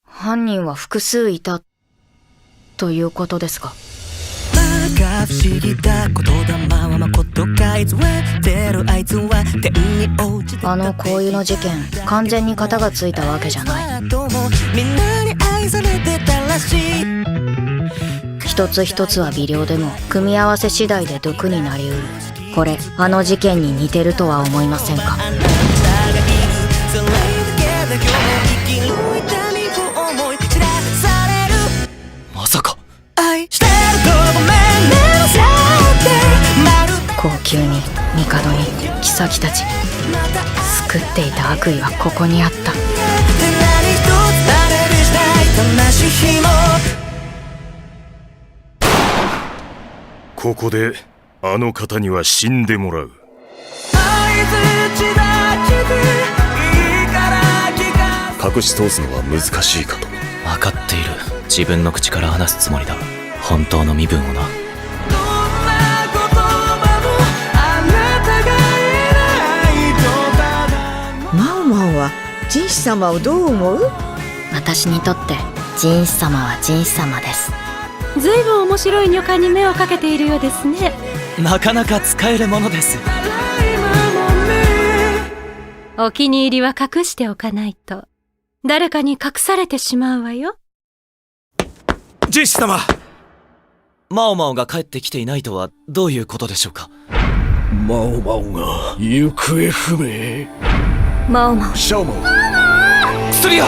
犯人は複数いたということですか？不思議だ言霊はまことか偽ってるあいつは天に落ちてあのこういうの事件、完全に型がついたわけじゃない。みんなに愛されてたらしい。一つ一つは微量でも組み合わせ次第で毒になりうる。これあの事件に似てるとは思いませんか？あなたがいるそれだけで今日生きる痛みを思い知らされる。まさか愛してるとごめんねのせてまる高級に帝に妃たち、救っていた悪意はここにあった。で何一つあれにしたい悲しい日もここであの方には死んでもらう。隠し通すのは難しいかと。分かっている。自分の口から話すつもりだ。本当の身分をな。マオマオはジンシ様をどう思う？私にとってジンシ様はジンシ様です。ずいぶん面白い女官に目をかけているようですね。なかなか使えるものです。お気に入りは隠しておかないと誰かに隠されてしまうわよ。ジンシ様、マオマオが帰ってきていないとはどういうことでしょうか？マオマオが行方不明。マオマオ、シャオマオ、スリア。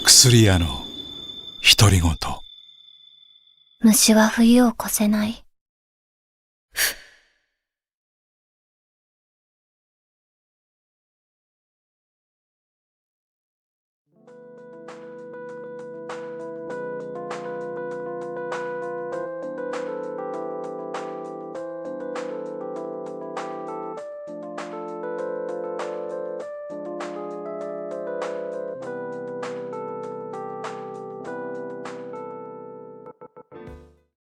薬屋の独り言。虫は冬を越せない。